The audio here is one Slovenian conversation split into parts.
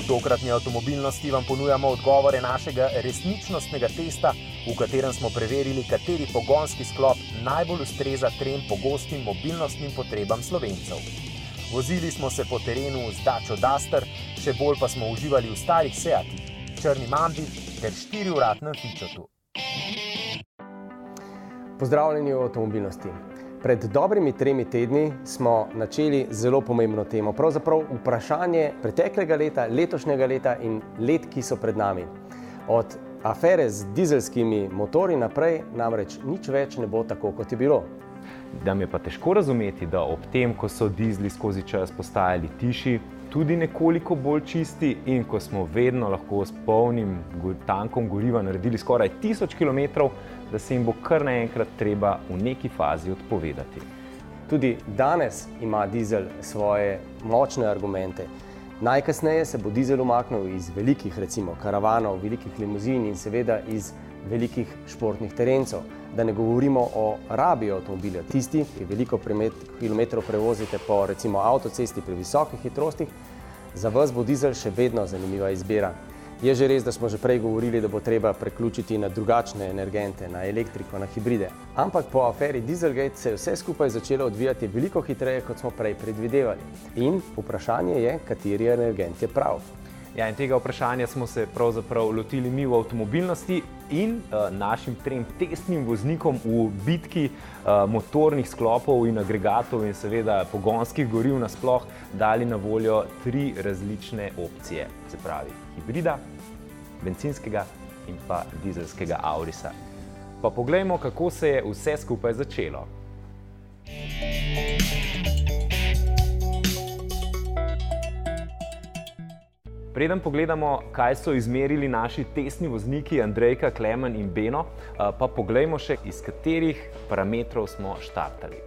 tokratni avtomobilnosti vam ponujamo odgovore našega resničnostnega testa, v katerem smo preverili, kateri pogonski sklop najbolj ustreza trem pogostim mobilnostnim potrebam Slovencev. Vozili smo se po terenu z Dačo Duster, še bolj pa smo uživali v starih Seatih, črni Mambi ter 4-vratnem Fičotu. Pozdravljeni v avtomobilnosti. Pred dobrimi 3 tedni smo načeli zelo pomembno temo, pravzaprav vprašanje preteklega leta, letošnjega leta in let, ki so pred nami. Od afere z dizelskimi motorji naprej namreč nič več ne bo tako, kot je bilo. Nam je pa težko razumeti, da ob tem, ko so dizli skozi čas postajali tišji, tudi nekoliko bolj čisti in ko smo vedno lahko s polnim tankom goriva naredili skoraj 1000 km, da se jim bo kar naenkrat treba v neki fazi odpovedati. Tudi danes ima dizel svoje močne argumente. Najkasneje se bo dizel umaknil iz velikih, recimo karavanov, velikih limuzin in seveda iz velikih športnih terencev. Da ne govorimo o rabi avtomobila. Tisti, ki veliko kilometrov prevozite po recimo avtocesti pri visokih hitrostih, za vas bo dizel še vedno zanimiva izbira. Je že res, da smo že prej govorili, da bo treba preključiti na drugačne energente, na elektriko, na hibride. Ampak po aferi Dieselgate se je vse skupaj začelo odvijati veliko hitreje, kot smo prej predvidevali. In vprašanje je, kateri energent je prav. Ja, in tega vprašanja smo se pravzaprav lotili mi v avtomobilnosti in našim 3 testnim voznikom v bitki motornih sklopov in agregatov in seveda pogonskih goriv nasploh dali na voljo 3 različne opcije, se pravi hibrida, bencinskega in pa dizelskega Aurisa. Pa poglejmo, kako se je vse skupaj začelo. Preden pogledamo, kaj so izmerili naši testni vozniki Andrejka, Klemen in Beno, pa poglejmo še, iz katerih parametrov smo štartali.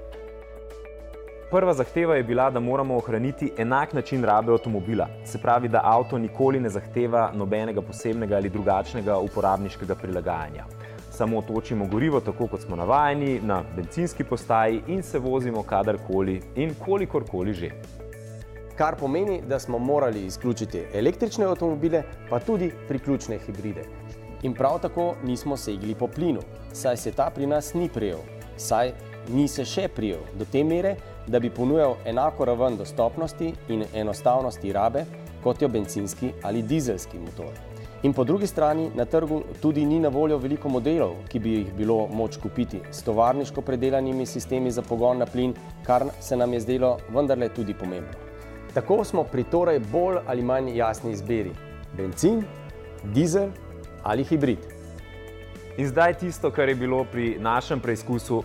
Prva zahteva je bila, da moramo ohraniti enak način rabe avtomobila. Se pravi, da avto nikoli ne zahteva nobenega posebnega ali drugačnega uporabniškega prilagajanja. Samo točimo gorivo tako, kot smo navajeni, na bencinski postaji in se vozimo kadarkoli in kolikorkoli že. Kar pomeni, da smo morali izključiti električne avtomobile, pa tudi priključne hibride. In prav tako nismo segli po plinu, saj se ta pri nas ni prijel, saj ni se še prijel do te mere, da bi ponujal enako raven dostopnosti in enostavnosti rabe, kot jo bencinski ali dizelski motor. In po drugi strani na trgu tudi ni na voljo veliko modelov, ki bi jih bilo moč kupiti s tovarniško predelanimi sistemi za pogon na plin, kar se nam je zdelo vendarle tudi pomembno. Tako smo pri torej bolj ali manj jasni izbiri. Bencin, dizel ali hibrid. In zdaj tisto, kar je bilo pri našem preizkusu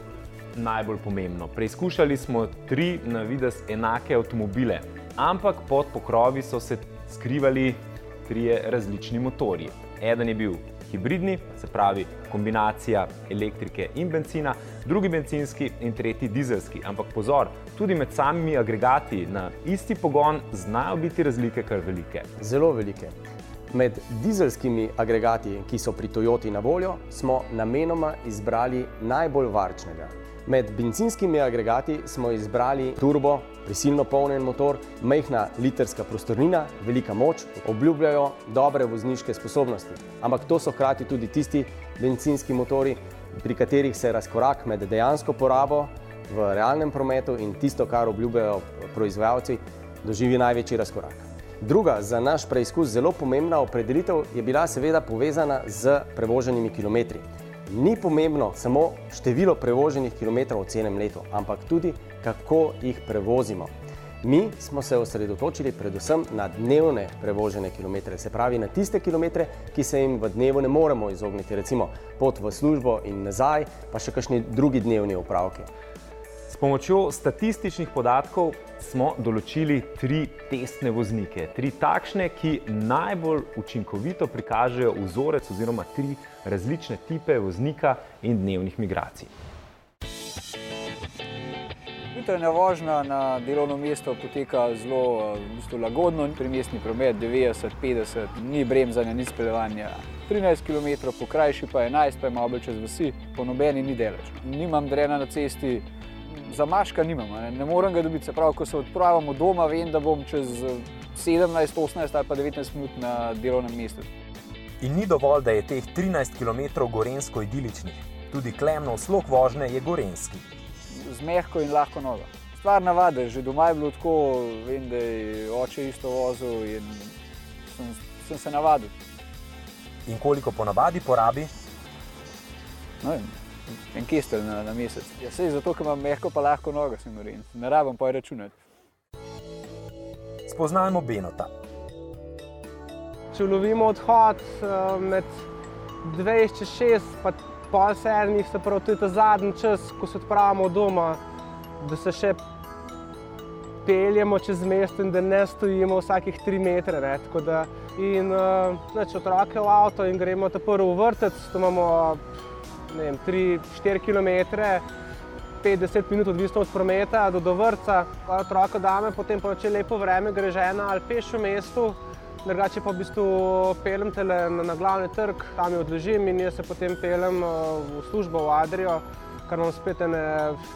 najbolj pomembno. Preizkušali smo 3 na videz enake avtomobile, ampak pod pokrovi so se skrivali 3 različni motorji. Eden je bil hibridni, se pravi kombinacija elektrike in bencina, drugi bencinski in tretji dizelski. Ampak pozor, tudi med samimi agregati na isti pogon znajo biti razlike kar velike. Zelo velike. Med dizelskimi agregati, ki so pri Toyoti na voljo, smo namenoma izbrali najbolj varčnega. Med bencinskimi agregati smo izbrali turbo, prisilno polnjen motor, majhna litrska prostornina, velika moč, obljubljajo dobre vozniške sposobnosti. Ampak to so hkrati tudi tisti bencinski motorji, pri katerih se razkorak med dejansko porabo v realnem prometu in tisto, kar obljubljajo proizvajalci, doživi največji razkorak. Druga, za naš preizkus zelo pomembna opredelitev je bila seveda povezana z prevoženimi kilometri. Ni pomembno samo število prevoženih kilometrov v celem letu, ampak tudi kako jih prevozimo. Mi smo se osredotočili predvsem na dnevne prevožene kilometre, se pravi na tiste kilometre, ki se jim v dnevu ne moremo izogniti, recimo pot v službo in nazaj, pa še kakšni drugi dnevni opravki. S pomočjo statističnih podatkov smo določili 3 testne voznike. 3 takšne, ki najbolj učinkovito prikažejo vzorec oziroma 3 različne tipe voznika in dnevnih migracij. Jutranja vožnja na delovno mesto poteka zelo lagodno, primestni promet 90-50, ni bremzanja, ni speljevanja. 13 km, po krajši pa 11, pa je malo bolj čez vasi, po nobeni ni deleč. Nimam drena na cesti, zamaška nimam, ne morem ga dobiti. Se pravi, ko se odpravimo doma, vem, da bom čez 17, 18 ali pa 19 minut na delovnem mestu. In ni dovolj, da je teh 13 km gorensko idiličnih. Tudi Klemnov slog vožnje je gorenski. Z mehko in lahko nogo. Stvar navade, že doma je bilo tako, vem, da je oče isto vozil in sem se navadil. In koliko po navadi porabi? No, en kestelj na mesec. Ja, sej zato, ker imam mehko pa lahko nogo, sem goren. Ne rabim pa računati. Spoznajmo Benota. Če lovimo odhod med 6 pa pol 7, se pravi, to je ta zadnji čas, ko se odpravimo od doma, da se še peljemo čez mesto in da ne stojimo vsakih 3 metre. Tako da, in otroke v avto in gremo prvo v vrtec, to imamo 3-4 kilometre, 5-10 minut, odvisno od prometa, do vrtca. Otroka dame, potem pa če je lepo vreme, gre žena ali peš v mestu. Drugače pa v bistvu peljem na glavni trg, tam jo odložim in jaz se potem peljem v službo v Adrio, kar imam spet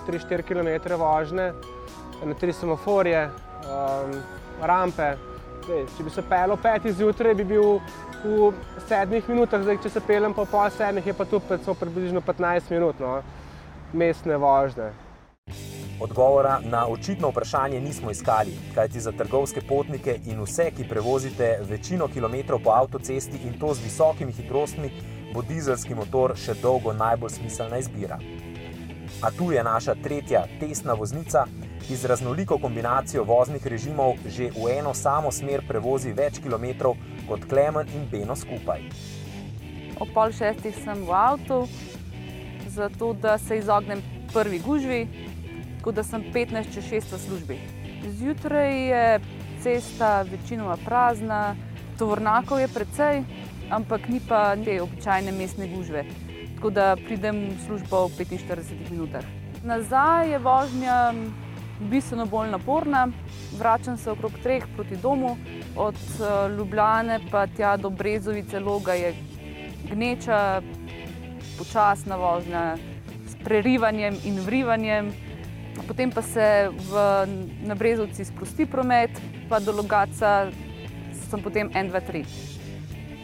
3-4 km vožnje, 3 semaforje, rampe. Če bi se peljal 5 zjutraj, bi bil v 7 minutah, zdaj če se peljem po pol 7, je pa tu približno 15 minut mestne vožnje. Odgovora na očitno vprašanje nismo iskali, kajti za trgovske potnike in vse, ki prevozite večino kilometrov po avtocesti in to z visokimi hitrostmi, bo dizelski motor še dolgo najbolj smiselna izbira. A tu je naša tretja testna voznica, ki z raznoliko kombinacijo voznih režimov že v eno samo smer prevozi več kilometrov kot Klemen in Beno skupaj. Ob 5:30 sem v avtu, zato da se izognem prvi gužvi, tako da sem 15:06 v službi. Zjutraj je cesta večinoma prazna, tovornjakov je precej, ampak ni pa te običajne mestne gužve, tako da pridem v službo v 45 minutah. Nazaj je vožnja bistveno bolj naporna, vračam se okrog 3 proti domu, od Ljubljane pa tja do Brezovice, Loga je gneča, počasna vožnja s prerivanjem in vrivanjem. Potem pa se na Brezovci sprosti promet, pa do Logatca sem potem 1, 2, 3.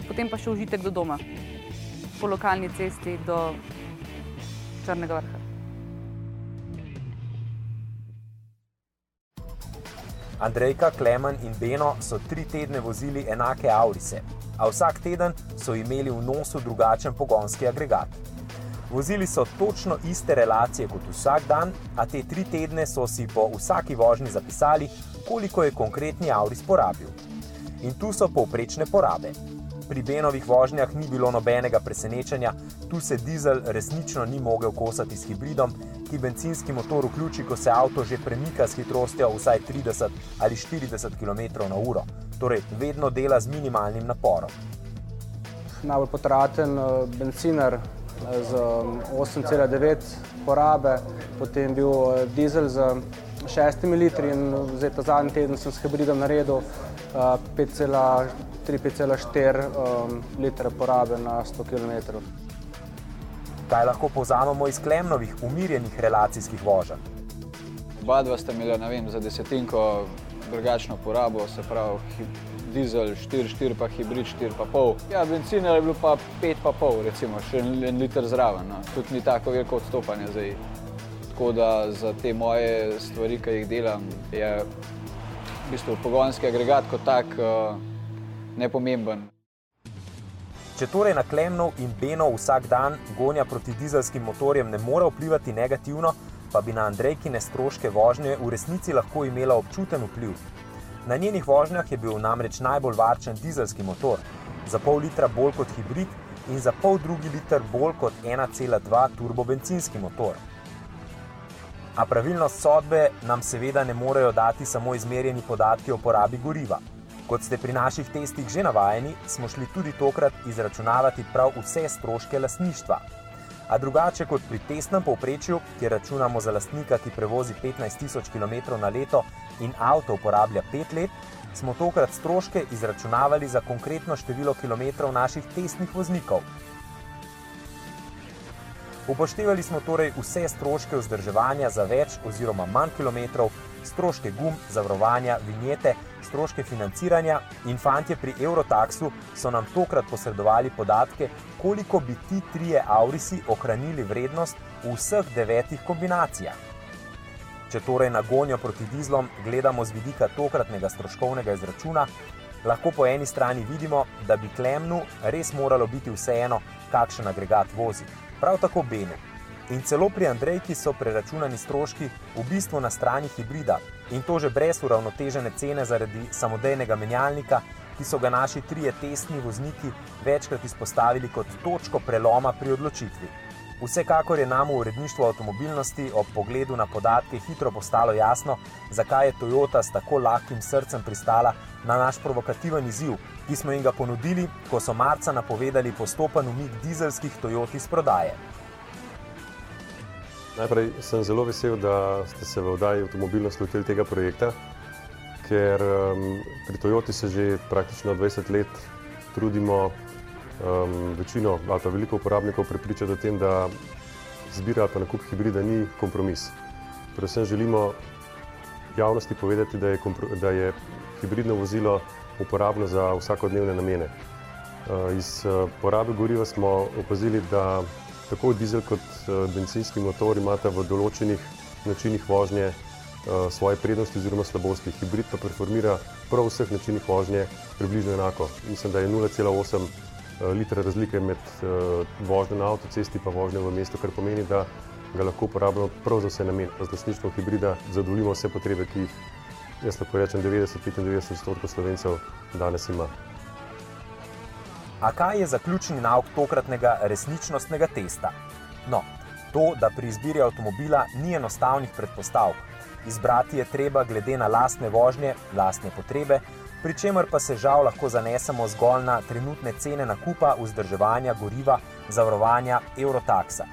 Potem pa še užitek do doma, po lokalni cesti do Črnega vrha. Andrejka, Klemen in Beno so 3 tedne vozili enake aurise, a vsak teden so imeli v nosu drugačen pogonski agregat. Vozili so točno iste relacije kot vsak dan, a te 3 tedne so si po vsaki vožnji zapisali, koliko je konkretni auris porabil. In tu so povprečne porabe. Pri Benovih vožnjah ni bilo nobenega presenečenja, tu se dizel resnično ni mogel kosati s hibridom, ki bencinski motor vključi, ko se avto že premika s hitrostjo vsaj 30 ali 40 km/h, torej vedno dela z minimalnim naporom. Najbolj potraten benciner z 8,9 porabe, potem bil dizel z 6 litri in zdaj ta zadnji teden sem s hibridom naredil 5,4 litra porabe na 100 km. Kaj lahko povzamemo iz Klemnovih umirjenih relacijskih voženj? Oba dva sta imela, ne vem, za desetinko drugačno porabo, se pravi dizel 4,4 pa hibrid 4,5. Ja, benziner je bil pa 5,5, recimo, še 1 liter zraven. No. Tudi ni tako veliko odstopanje zdaj. Tako da za te moje stvari, ki jih delam, je v bistvu pogonski agregat kot tak nepomemben. Če torej na Klemnov in Benov vsak dan gonja proti dizelskim motorjem ne more vplivati negativno, pa bi na Andrejkine stroške vožnje v resnici lahko imela občuten vpliv. Na njenih vožnjah je bil namreč najbolj varčen dizelski motor, za pol litra bolj kot hibrid in za poldrugi liter bolj kot 1,2 turbobencinski motor. A pravilnost sodbe nam seveda ne morejo dati samo izmerjeni podatki o porabi goriva. Kot ste pri naših testih že navajeni, smo šli tudi tokrat izračunavati prav vse stroške lastništva. A drugače kot pri testnem povprečju, kjer računamo za lastnika, ki prevozi 15.000 km na leto in avto uporablja 5 let, smo tokrat stroške izračunavali za konkretno število kilometrov naših testnih voznikov. Upoštevali smo torej vse stroške vzdrževanja za več oziroma manj kilometrov, stroške gum, zavarovanja, vinjete, stroške financiranja in fantje pri Eurotaxu so nam tokrat posredovali podatke, koliko bi ti trije aurisi ohranili vrednost v vseh 9 kombinacijah. Če torej na gonjo proti dizlom gledamo z vidika tokratnega stroškovnega izračuna, lahko po eni strani vidimo, da bi Klemnu res moralo biti vseeno, kakšen agregat vozi. Prav tako Benu. In celo pri Andrejki so preračunani stroški v bistvu na strani hibrida in to že brez uravnotežene cene zaradi samodejnega menjalnika, ki so ga naši trije testni vozniki večkrat izpostavili kot točko preloma pri odločitvi. Vsekakor je nam v uredništvu avtomobilnosti ob pogledu na podatke hitro postalo jasno, zakaj je Toyota s tako lahkim srcem pristala na naš provokativen izziv, ki smo jim ga ponudili, ko so marca napovedali postopen umik dizelskih Toyot iz prodaje. Najprej sem zelo vesel, da ste se v oddaji Avtomobilnost lotili tega projekta, ker pri Toyoti se že praktično 20 let trudimo večino ali pa veliko uporabnikov prepričati o tem, da izbira ali pa nakup hibrida ni kompromis. Predvsem želimo javnosti povedati, da je hibridno vozilo uporabno za vsakodnevne namene. Iz porabe goriva smo opazili, da tako dizel kot bencinski motor imata v določenih načinih vožnje svoje prednosti oziroma slabosti. Hibrid pa performira prav vseh načinih vožnje približno enako. Mislim, da je 0,8 litra razlike med vožnjo na avtocesti pa vožnjo v mestu, kar pomeni, da ga lahko uporabljamo prav za vse namene. Z lastništvom hibrida zadovoljimo vse potrebe, ki jih, jaz lahko rečem, 90-95% Slovencev danes ima. A kaj je zaključni nauk tokratnega resničnostnega testa? No, to, da pri izbiri avtomobila ni enostavnih predpostavk. Izbrati je treba glede na lastne vožnje, lastne potrebe, pri čemer pa se žal lahko zanesemo zgolj na trenutne cene nakupa, vzdrževanja, goriva, zavarovanja, Eurotaxa.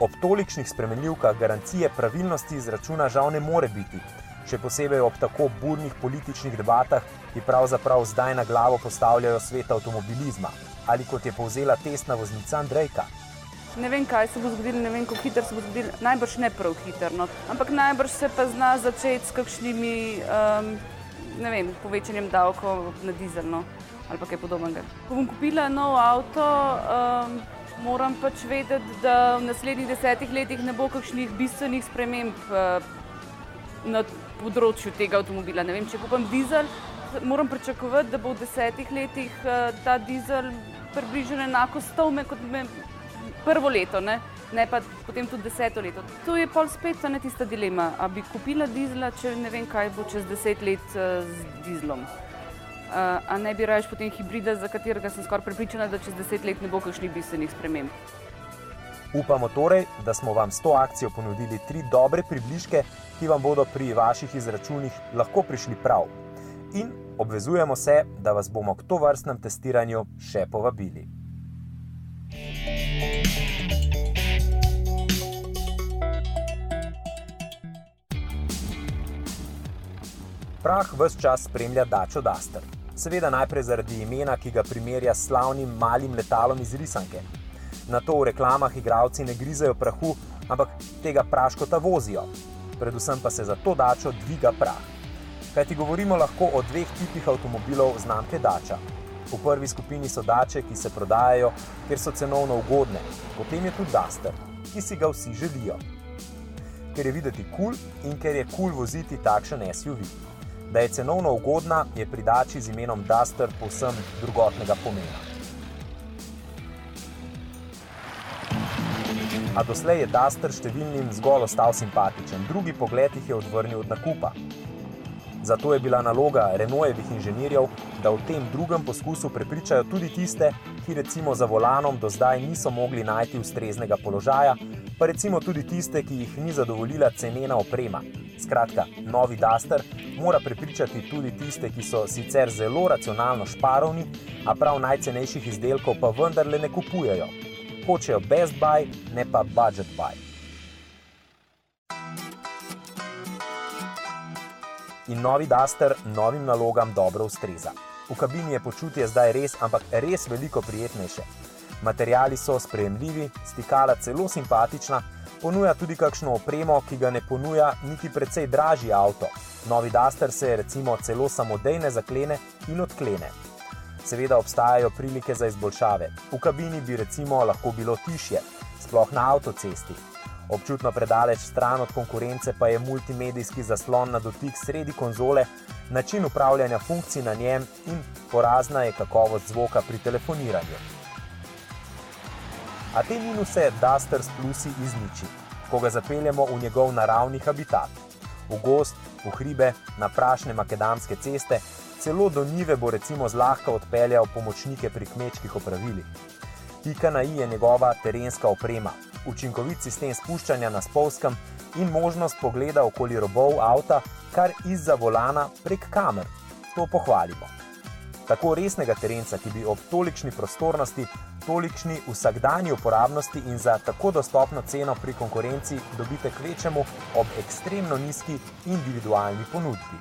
Ob tolikšnih spremenljivkah garancije pravilnosti izračuna žal ne more biti, še posebej ob tako burnih političnih debatah, ki pravzaprav zdaj na glavo postavljajo svet avtomobilizma. Ali kot je povzela testna voznica Andrejka. Ne vem, kaj se bo zgodilo, ne vem, kako hitro se bo zgodilo, najbrž ne prav hitro, no. Ampak najbrž se pa zna začeti s kakšnimi, ne vem, povečanjem davkov na dizel, no, ali pa kaj podobnega. Ko bom kupila nov avto, moram pač vedeti, da v naslednjih 10 letih ne bo kakšnih bistvenih sprememb na področju tega avtomobila. Ne vem, če kupam dizel, moram pričakovati, da bo v 10 letih ta dizel približno enako stal me kot prvo leto, ne pa potem tudi 10. leto. To je pol spet tista dilema, a bi kupila dizla, če ne vem, kaj bo čez 10 let z dizlom. A ne bi raje potem hibrida, za katerega sem skoraj prepričana, da čez 10 let ne bo kakšnih bistvenih sprememb. Upamo torej, da smo vam s to akcijo ponudili 3 dobre približke, ki vam bodo pri vaših izračunih lahko prišli prav. In obvezujemo se, da vas bomo k tovrstnem testiranju še povabili. Prah ves čas spremlja Dacia Duster. Seveda najprej zaradi imena, ki ga primerja s slavnim malim letalom iz risanke. Nato v reklamah igralci ne grizejo prahu, ampak tega praškota vozijo. Predvsem pa se za to Dacio dviga prah. Kajti govorimo lahko o 2 tipih avtomobilov znamke Dacia. V prvi skupini so Dacie, ki se prodajajo, ker so cenovno ugodne. Potem je tudi Duster, ki si ga vsi želijo. Ker je videti kul in ker je kul voziti takšen SUV. Da je cenovno ugodna, je pri Dacii z imenom Duster povsem drugotnega pomena. A doslej je Duster številnim zgolj ostal simpatičen, drugi pogled jih je odvrnil od nakupa. Zato je bila naloga Renaultovih inženirjev, da v tem drugem poskusu prepričajo tudi tiste, ki recimo za volanom do zdaj niso mogli najti ustreznega položaja, pa recimo tudi tiste, ki jih ni zadovoljila cenena oprema. Skratka, novi Duster mora prepričati tudi tiste, ki so sicer zelo racionalno šparovni, a prav najcenejših izdelkov pa vendarle ne kupujejo. Hočejo best buy, ne pa budget buy. In novi Duster novim nalogam dobro ustreza. V kabini je počutje zdaj res, ampak res veliko prijetnejše. Materiali so sprejemljivi, stikala celo simpatična, Ponuja tudi kakšno opremo, ki ga ne ponuja niti precej dražji avto. Novi Duster se recimo celo samodejno zaklene in odklene. Seveda obstajajo prilike za izboljšave. V kabini bi recimo lahko bilo tišje, sploh na avtocesti. Občutno predaleč stran od konkurence pa je multimedijski zaslon na dotik sredi konzole, način upravljanja funkcij na njem in porazna je kakovost zvoka pri telefoniranju. A te minuse Duster s plusi izniči, ko ga zapeljemo v njegov naravni habitat. V gozd, v hribe, na prašne makadamske ceste, celo do njive bo recimo zlahka odpeljal pomočnike pri kmečkih opravilih. Pika na i je njegova terenska oprema, učinkovit sistem spuščanja na spolzkem in možnost pogleda okoli robov avta kar izza volana prek kamer. To pohvalimo. Tako resnega terenca, ki bi ob tolikšni prostornosti, tolikšni vsakdanji uporabnosti in za tako dostopno ceno pri konkurenci dobite kvečemu ob ekstremno nizki individualni ponudbi.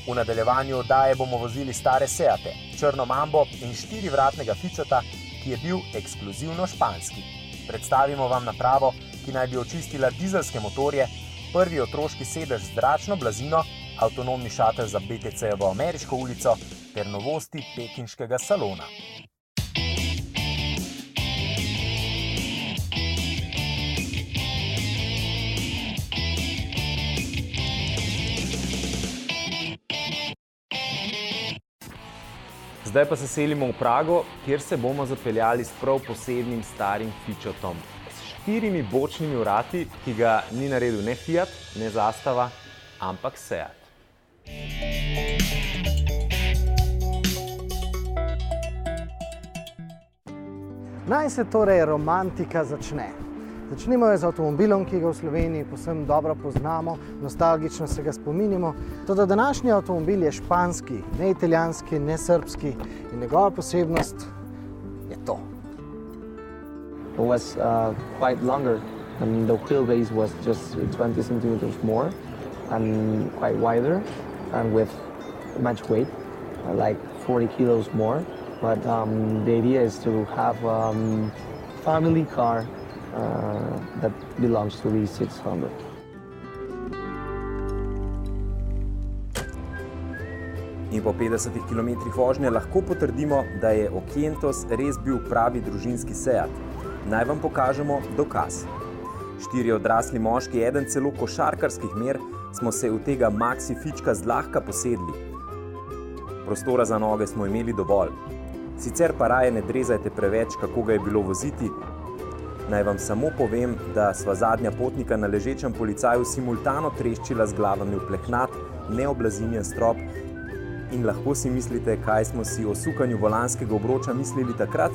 V nadaljevanju oddaje bomo vozili stare Seate, črno Mambo in 4-vratnega Fičota, ki je bil ekskluzivno španski. Predstavimo vam napravo, ki naj bi očistila dizelske motorje, prvi otroški sedež z zračno blazino, avtonomni šatel za BTC-jevo ameriško ulico ter novosti pekinškega salona. Zdaj pa se selimo v Prago, kjer se bomo zapeljali s prav posebnim starim Fičotom. S 4 bočnimi vrati, ki ga ni naredil ne Fiat, ne Zastava, ampak Seat. Naj se torej romantika začne. Začnimo z avtomobilom, ki ga v Sloveniji povsem dobro poznamo, nostalgično se ga spominjamo. Toda današnji avtomobil je španski, ne italijanski, ne srbski in njegova posebnost je to. It was quite longer. I mean, the wheelbase was just 20 centimeters more and quite wider and with much weight, like 40 kilos more. But the idea is to have a family car that belongs to the 600. In po 50 km vožnje lahko potrdimo, da je Okientos res bil pravi družinski Seat. Naj vam pokažemo dokaz. 4 odrasli moški, eden celo košarkarskih mer, smo se v tega Maxi Fička zlahka posedli. Prostora za noge smo imeli dovolj. Sicer pa raje ne drezajte preveč, kako ga je bilo voziti. Naj vam samo povem, da sva zadnja potnika na ležečem policaju simultano treščila z glavami v plehnat, neoblazinjen strop in lahko si mislite, kaj smo si o sukanju volanskega obroča mislili takrat,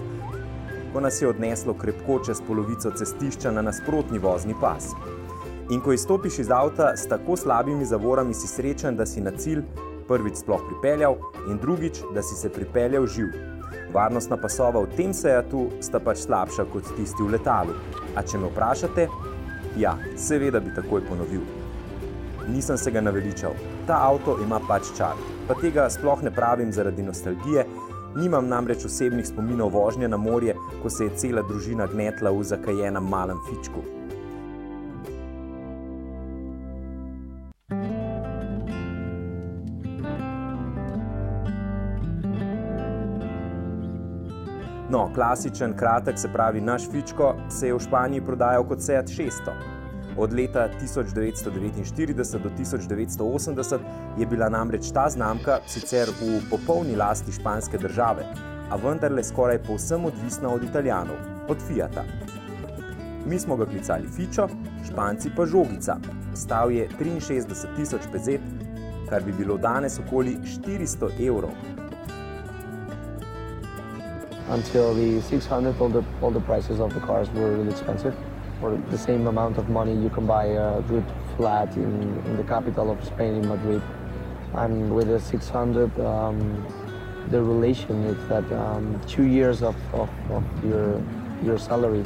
ko nas je odneslo krepko čez polovico cestišča na nasprotni vozni pas. In ko izstopiš iz avta s tako slabimi zavorami, si srečen, da si na cilj prvič sploh pripeljal in drugič, da si se pripeljal živ. Varnostna pasova v tem Seatu sta pač slabša kot tisti v letalu. A če me vprašate, ja, seveda bi takoj ponovil. Nisem se ga naveličal. Ta avto ima pač čar. Pa tega sploh ne pravim zaradi nostalgije, nimam namreč osebnih spominov vožnje na morje, ko se je cela družina gnetla v zakajenem malem Fičku. No, klasičen, kratek, se pravi naš Fičko, se je v Španiji prodajal kot Seat 600. Od leta 1949 do 1980 je bila namreč ta znamka sicer v popolni lasti španske države, a vendarle skoraj povsem odvisna od Italijanov, od Fiata. Mi smo ga klicali Fičo, Španci pa Žogica. Stal je 63.000 pezet, kar bi bilo danes okoli 400 evrov. Until the 600, all the prices of the cars were really expensive. For the same amount of money, you can buy a good flat in the capital of Spain, in Madrid. And with the 600, the relation is that 2 years of your salary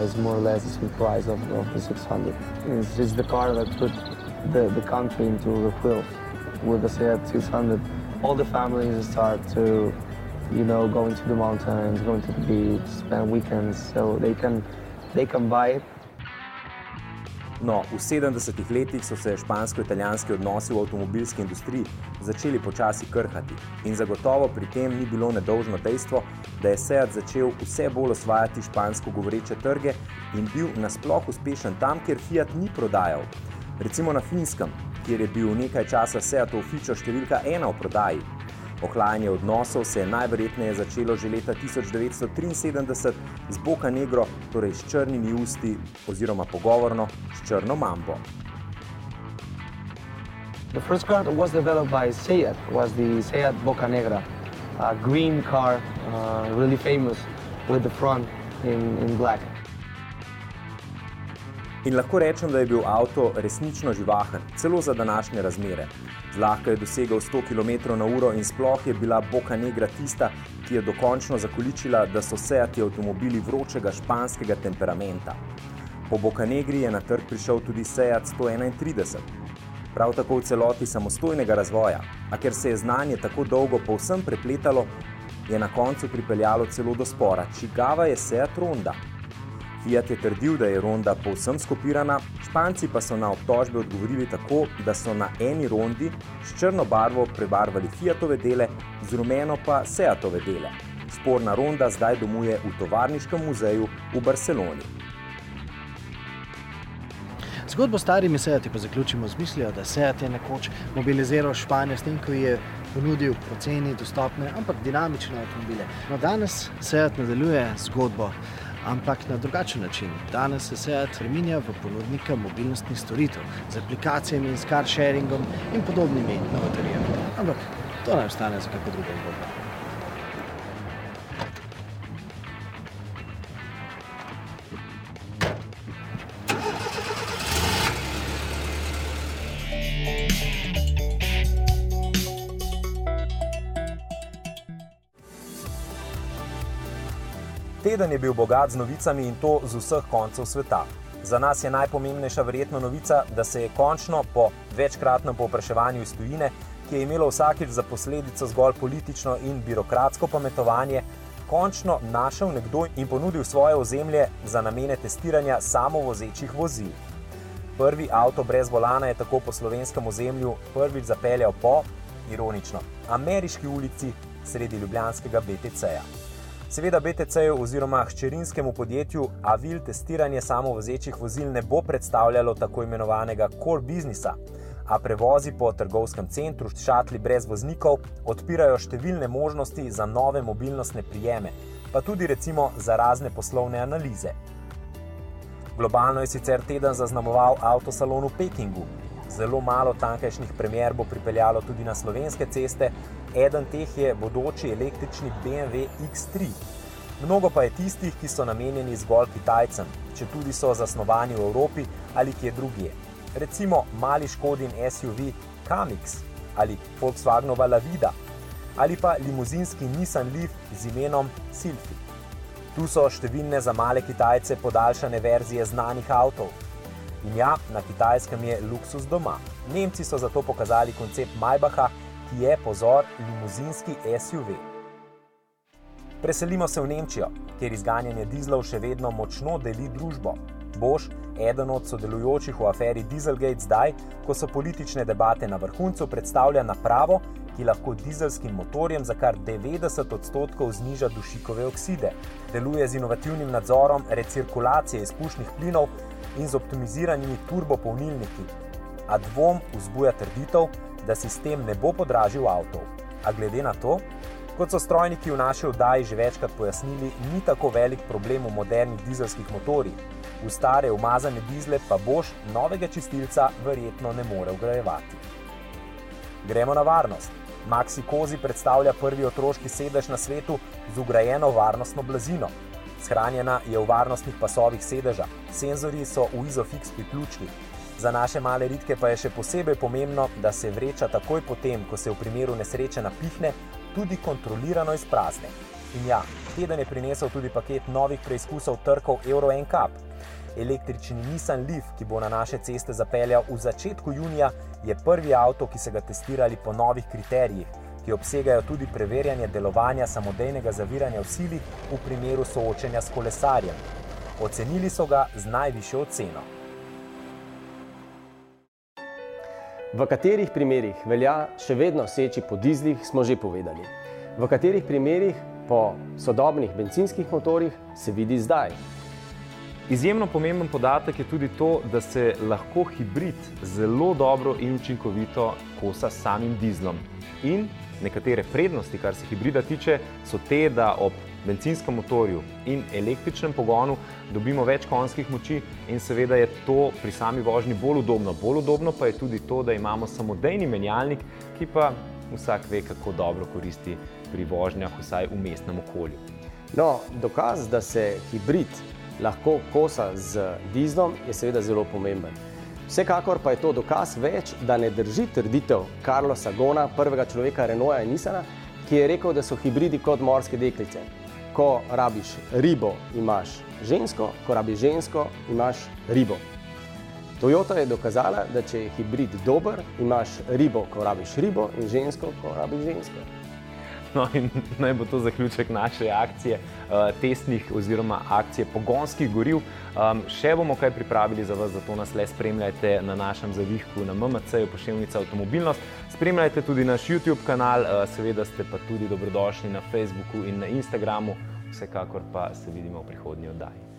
is more or less the same price of the 600. It's the car that put the country into the wheels. with the Seat 600, all the families start to, going to the mountains, going to the beach, spend weekends, so they can buy it. No, v 70-ih letih so se špansko-italijanski odnosi v avtomobilski industriji začeli počasi krhati in zagotovo pri tem ni bilo nedolžno dejstvo, da je Seat začel vse bolj osvajati špansko govoreče trge in bil nasploh uspešen tam, kjer Fiat ni prodajal. Recimo na Finskem, kjer je bil nekaj časa Seatov fičo številka 1 v prodaji. Ohlajanje odnosov se je najverjetneje začelo že leta 1973 z Boca Negro, torej s črnimi usti oziroma pogovorno s črno mambo. The first car that was developed by Seat was the Seat Boca Negra, a green car, really famous with the front in black. In lahko rečem, da je bil avto resnično živahen, celo za današnje razmere. Zlahka je dosegal 100 km/h in sploh je bila Boca Negra tista, ki je dokončno zakoličila, da so Seati avtomobili vročega španskega temperamenta. Po Boca Negri je na trg prišel tudi Seat 131. Prav tako v celoti samostojnega razvoja, a ker se je znanje tako dolgo povsem prepletalo, je na koncu pripeljalo celo do spora, čigava je Seat Ronda. Fiat je trdil, da je Ronda povsem skopirana, Španci pa so na obtožbe odgovorili tako, da so na eni Rondi s črno barvo prebarvali Fiatove dele, z rumeno pa Seatove dele. Sporna Ronda zdaj domuje v tovarniškem muzeju v Barceloni. Zgodbo s starimi Seati pa zaključimo z mislijo, da Seat je nekoč mobiliziral Španijo s tem, ko je ponudil poceni, dostopne, ampak dinamične avtomobile. No, danes Seat nadaljuje zgodbo, ampak na drugačen način. Danes se Seat spreminja v ponudnika mobilnostnih storitev z aplikacijami in s car sharingom in podobnimi novotarijami. Ampak to naj ostane za kako drugo zgodbo. Teden je bil bogat z novicami in to z vseh koncev sveta. Za nas je najpomembnejša verjetno novica, da se je končno po večkratnem povpraševanju iz tujine, ki je imelo vsakič za posledico zgolj politično in birokratsko pametovanje, končno našel nekdo in ponudil svoje ozemlje za namene testiranja samovozečih vozil. Prvi avto brez volana je tako po slovenskem ozemlju prvič zapeljal po, ironično, ameriški ulici sredi ljubljanskega BTC-ja. Seveda BTC-ju oziroma hčerinskemu podjetju Avil testiranje samovozečih vozil ne bo predstavljalo tako imenovanega core biznisa, a prevozi po trgovskem centru s šatli brez voznikov odpirajo številne možnosti za nove mobilnostne prijeme, pa tudi recimo za razne poslovne analize. Globalno je sicer teden zaznamoval avtosalon v Pekingu. Zelo malo tamkajšnjih premier bo pripeljalo tudi na slovenske ceste, eden teh je bodoči električni BMW X3. Mnogo pa je tistih, ki so namenjeni zgolj Kitajcem, četudi so zasnovani v Evropi ali kje drugje. Recimo mali Škodin SUV Kamix ali Volkswagenova Lavida ali pa limuzinski Nissan Leaf z imenom Sylphy. Tu so številne za male Kitajce podaljšane verzije znanih avtov. In ja, na Kitajskem je luksuz doma. Nemci so zato pokazali koncept Maybacha, ki je, pozor, limuzinski SUV. Preselimo se v Nemčijo, kjer izganjanje dizlov še vedno močno deli družbo. Bosch, eden od sodelujočih v aferi Dieselgate zdaj, ko so politične debate na vrhuncu, predstavlja napravo, ki lahko dizelskim motorjem za kar 90% zniža dušikove okside. Deluje z inovativnim nadzorom recirkulacije izpušnih plinov in z optimiziranimi turbopolnilniki. A dvom vzbuja trditev, da sistem ne bo podražil avtov. A glede na to, kot so strojniki v naši oddaji že večkrat pojasnili, ni tako velik problem v modernih dizelskih motorjih. V stare umazane dizle pa Bosch novega čistilca verjetno ne more vgrajevati. Gremo na varnost. Maxi Cosi predstavlja prvi otroški sedež na svetu z vgrajeno varnostno blazino. Shranjena je v varnostnih pasovih sedeža, senzorji so v Isofix priključkih. Za naše male ritke pa je še posebej pomembno, da se vreča takoj potem, ko se v primeru nesreče napihne, tudi kontrolirano izprazne. In ja, teden je prinesel tudi paket novih preizkusov trkov Euro NCAP. Električni Nissan Leaf, ki bo na naše ceste zapeljal v začetku junija, je prvi avto, ki so ga testirali po novih kriterijih, ki obsegajo tudi preverjanje delovanja samodejnega zaviranja v sili v primeru soočenja s kolesarjem. Ocenili so ga z najvišjo oceno. V katerih primerih velja še vedno seči po dizlih, smo že povedali. V katerih primerih po sodobnih bencinskih motorjih se vidi zdaj. Izjemno pomemben podatek je tudi to, da se lahko hibrid zelo dobro in učinkovito kosa s samim dizlom. In nekatere prednosti, kar se hibrida tiče, so te, da ob bencinskem motorju in električnem pogonu dobimo več konjskih moči in seveda je to pri sami vožnji bolj udobno. Bolj udobno pa je tudi to, da imamo samodejni menjalnik, ki pa vsak ve, kako dobro koristi pri vožnjah, vsaj v mestnem okolju. No, dokaz, da se hibrid lahko kosa z dizlom, je seveda zelo pomemben. Vsekakor pa je to dokaz več, da ne drži trditev Carlosa Ghosna, prvega človeka Renaulta in Nissana, ki je rekel, da so hibridi kot morske deklice. Ko rabiš ribo, imaš žensko, ko rabiš žensko, imaš ribo. Toyota je dokazala, da če je hibrid dober, imaš ribo, ko rabiš ribo, in žensko, ko rabiš žensko. No in naj bo to zaključek naše akcije testnih oziroma akcije pogonskih goriv. Še bomo kaj pripravili za vas, zato nas le spremljajte na našem zavihku na MMC-ju Poševnica Avtomobilnost. Spremljajte tudi naš YouTube kanal, seveda ste pa tudi dobrodošli na Facebooku in na Instagramu. Vsekakor pa se vidimo v prihodnji oddaji.